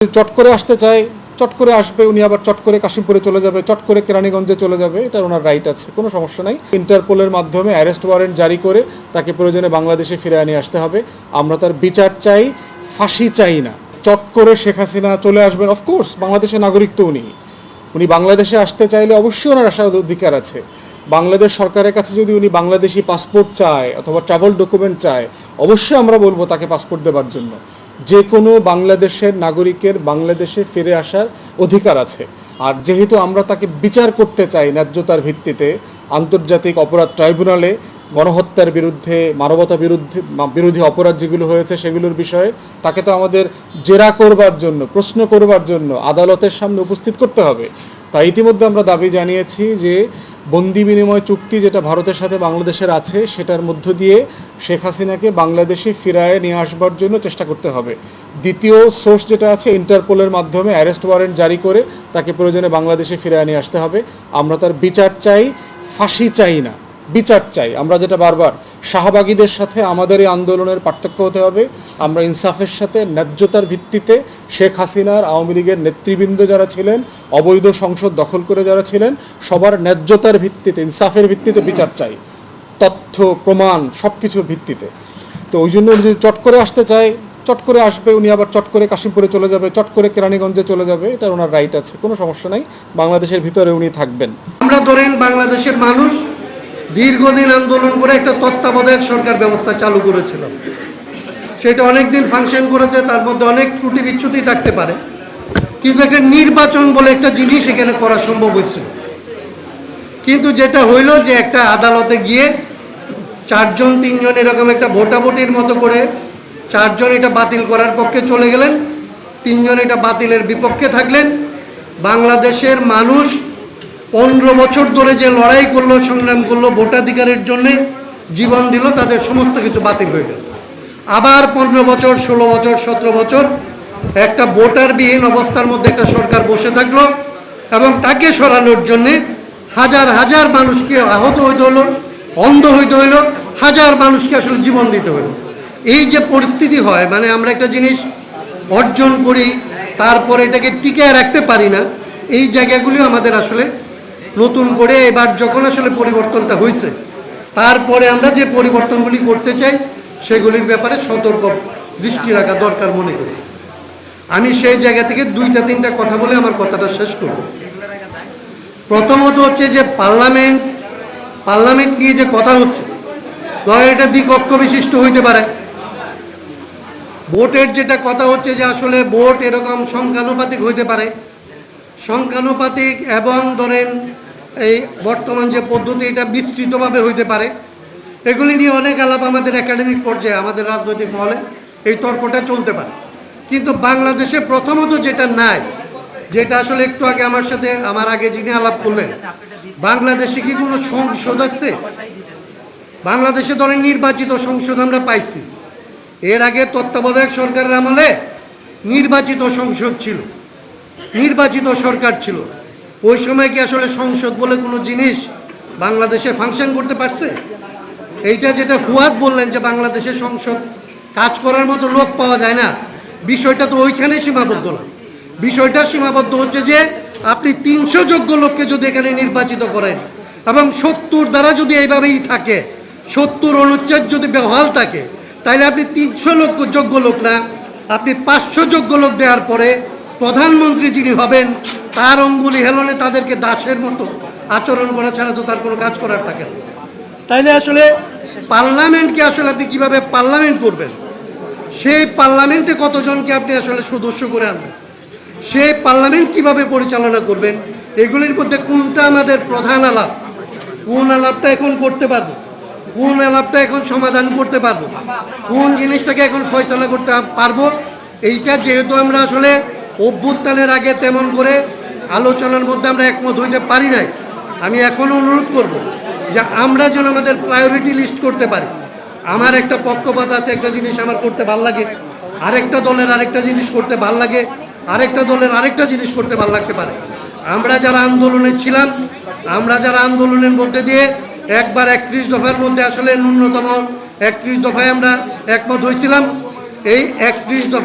চট করে আসতে চায়, চট করে আসবে, উনি আবার চট করে কাশিমপুরে চলে যাবে, চট করে কেরানীগঞ্জে চলে যাবে, এটা ওনার রাইট আছে, কোনো সমস্যা নাই। ইন্টারপোলের মাধ্যমে অ্যারেস্ট ওয়ারেন্ট জারি করে তাকে প্রয়োজনে বাংলাদেশে ফিরিয়ে নিয়ে আসতে হবে। আমরা তার বিচার চাই, ফাঁসি চাই না। চট করে শেখ হাসিনা চলে আসবেন, অফকোর্স বাংলাদেশের নাগরিক তো উনি বাংলাদেশে আসতে চাইলে অবশ্যই ওনার আসার অধিকার আছে। বাংলাদেশ সরকারের কাছে যদি উনি বাংলাদেশি পাসপোর্ট চায় অথবা ট্রাভেল ডকুমেন্ট চায়, অবশ্যই আমরা বলবো তাকে পাসপোর্ট দেওয়ার জন্য। যে কোনো বাংলাদেশের নাগরিকের বাংলাদেশে ফিরে আসার অধিকার আছে। আর যেহেতু আমরা তাকে বিচার করতে চাই ন্যায্যতার ভিত্তিতে আন্তর্জাতিক অপরাধ ট্রাইব্যুনালে, গণহত্যার বিরুদ্ধে, মানবতা বিরোধী অপরাধ যেগুলো হয়েছে সেগুলোর বিষয়ে তাকে তো আমাদের জেরা করবার জন্য, প্রশ্ন করবার জন্য আদালতের সামনে উপস্থিত করতে হবে। তাই ইতিমধ্যে আমরা দাবি জানিয়েছি যে বন্দি বিনিময় চুক্তি যেটা ভারতের সাথে বাংলাদেশের আছে, সেটার মধ্য দিয়ে শেখ হাসিনাকে বাংলাদেশে ফিরায়ে নিয়ে আসবার জন্য চেষ্টা করতে হবে। দ্বিতীয় সোর্স যেটা আছে, ইন্টারপোলের মাধ্যমে অ্যারেস্ট ওয়ারেন্ট জারি করে তাকে প্রয়োজনে বাংলাদেশে ফিরায়ে নিয়ে আসতে হবে। আমরা তার বিচার চাই, ফাঁসি চাই না, বিচার চাই। আমরা যেটা বারবার, শাহবাগীদের সাথে আমাদের এই আন্দোলনের পার্থক্য হতে হবে, আমরা ইনসাফের সাথে ন্যায্যতার ভিত্তিতে শেখ হাসিনার, আওয়ামী লীগের নেতৃবৃন্দ যারা ছিলেন, অবৈধ সংসদ দখল করে যারা ছিলেন, সবার ন্যায্যতার ভিত্তিতে, ইনসাফের ভিত্তিতে বিচার চাই, তথ্য প্রমাণ সব কিছুর ভিত্তিতে। তো ওই জন্য যদি চট করে আসতে চায়, চট করে আসবে, উনি আবার চট করে কাশিমপুরে চলে যাবে, চট করে কেরানীগঞ্জে চলে যাবে, এটা ওনার রাইট আছে, কোনো সমস্যা নাই। বাংলাদেশের ভিতরে উনি থাকবেন। আমরা ধরেন বাংলাদেশের মানুষ দীর্ঘদিন আন্দোলন করে একটা তত্ত্বাবধায়ক সরকার ব্যবস্থা চালু করেছিল। সেটা অনেক দিন ফাংশন করেছে, তার মধ্যে অনেক ত্রুটি বিচ্যুতি থাকতে পারে, কিন্তু একটা নির্বাচন বলে একটা জিনিস এখানে করা সম্ভব হয়েছিল। কিন্তু যেটা হইল যে একটা আদালতে গিয়ে 4 জন 3 জন এরকম একটা ভোটাভুটির মতো করে 4 জন এটা বাতিল করার পক্ষে চলে গেলেন, 3 জন এটা বাতিলের বিপক্ষে থাকলেন। বাংলাদেশের মানুষ 15 বছর ধরে যে লড়াই করলো, সংগ্রাম করলো, ভোটাধিকারের জন্যে জীবন দিল, তাদের সমস্ত কিছু বাতিল হয়ে গেল। আবার 15 বছর, 16 বছর, 17 বছর একটা ভোটারবিহীন অবস্থার মধ্যে একটা সরকার বসে থাকলো, এবং তাকে সরানোর জন্যে হাজার হাজার মানুষকে আহত হইতে হলো, অন্ধ হইতে হইল, হাজার মানুষকে আসলে জীবন দিতে হলো। এই যে পরিস্থিতি হয়, মানে আমরা একটা জিনিস অর্জন করি, তারপরে এটাকে টিকিয়ে রাখতে পারি না, এই জায়গাগুলি আমাদের আসলে নতুন করে এবার যখন আসলে পরিবর্তনটা হয়েছে, তারপরে আমরা যে পরিবর্তনগুলি করতে চাই সেগুলির ব্যাপারে সতর্ক দৃষ্টি রাখা দরকার মনে করি। আমি সেই জায়গা থেকে 2-3টা কথা বলে আমার কথাটা শেষ করব। প্রথমত হচ্ছে যে পার্লামেন্ট নিয়ে যে কথা হচ্ছে, ধরেন এটা দ্বিকক্ষ বিশিষ্ট হইতে পারে। ভোটের যেটা কথা হচ্ছে যে আসলে ভোট এরকম সংখ্যানুপাতিক হইতে পারে, সংখ্যানুপাতিক এবং ধরেন এই বর্তমান যে পদ্ধতি এটা বিস্তৃতভাবে হইতে পারে। এগুলি নিয়ে অনেক আলাপ আমাদের একাডেমিক পর্যায়ে, আমাদের রাজনৈতিক মহলে এই তর্কটা চলতে পারে। কিন্তু বাংলাদেশে প্রথমত যেটা নাই, যেটা আসলে একটু আগে আমার আগে যিনি আলাপ করলেন, বাংলাদেশে কি কোনো সংসদ আছে? বাংলাদেশে ধরেন নির্বাচিত সংসদ আমরা পাইছি। এর আগে তত্ত্বাবধায়ক সরকারের আমলে নির্বাচিত সংসদ ছিল, নির্বাচিত সরকার ছিল। ওই সময় কি আসলে সংসদ বলে কোনো জিনিস বাংলাদেশে ফাংশন করতে পারছে? এইটা যেটা ফুয়াদ বললেন যে বাংলাদেশে সংসদ কাজ করার মতো লোক পাওয়া যায় না, বিষয়টা তো ওইখানে সীমাবদ্ধ না। বিষয়টা সীমাবদ্ধ হচ্ছে যে আপনি 300 যোগ্য লোককে যদি এখানে নির্বাচিত করেন এবং 70 দ্বারা যদি এইভাবেই থাকে, 70 অনুচ্ছেদ যদি বহাল থাকে, তাহলে আপনি 300 যোগ্য লোক না, আপনি 500 যোগ্য লোক দেওয়ার পরে প্রধানমন্ত্রী যিনি হবেন তার অঙ্গুলি হেলনে তাদেরকে দাসের মতো আচরণ করা ছাড়া তো তার কোনো কাজ করার থাকে না। তাইলে আসলে পার্লামেন্টকে আসলে আপনি কীভাবে পার্লামেন্ট করবেন, সেই পার্লামেন্টে কতজনকে আপনি আসলে সদস্য করে আনবেন, সেই পার্লামেন্ট কিভাবে পরিচালনা করবেন, এগুলির মধ্যে কোনটা আমাদের প্রধান আলাপ, কোন আলাপটা এখন করতে পারবো, কোন আলাপটা এখন সমাধান করতে পারবো, কোন জিনিসটাকে এখন ফয়সালা করতে পারবো, এইটা যেহেতু আমরা আসলে অভ্যুত্থানের আগে তেমন করে আলোচনার মধ্যে আমরা একমত হইতে পারি নাই, আমি এখনও অনুরোধ করব যে আমরা যেন আমাদের প্রায়োরিটি লিস্ট করতে পারি। আমার একটা পক্ষপাত আছে, একটা জিনিস আমার করতে ভাল লাগে, আরেকটা দলের আরেকটা জিনিস করতে ভাল লাগে, আরেকটা দলের আরেকটা জিনিস করতে ভাল লাগতে পারে। আমরা যারা আন্দোলনে ছিলাম, আমরা যারা আন্দোলনের মধ্যে দিয়ে একবার 31 দফার মধ্যে আসলে ন্যূনতম 31 দফায় আমরা একমত হয়েছিলাম, এই 31 দফা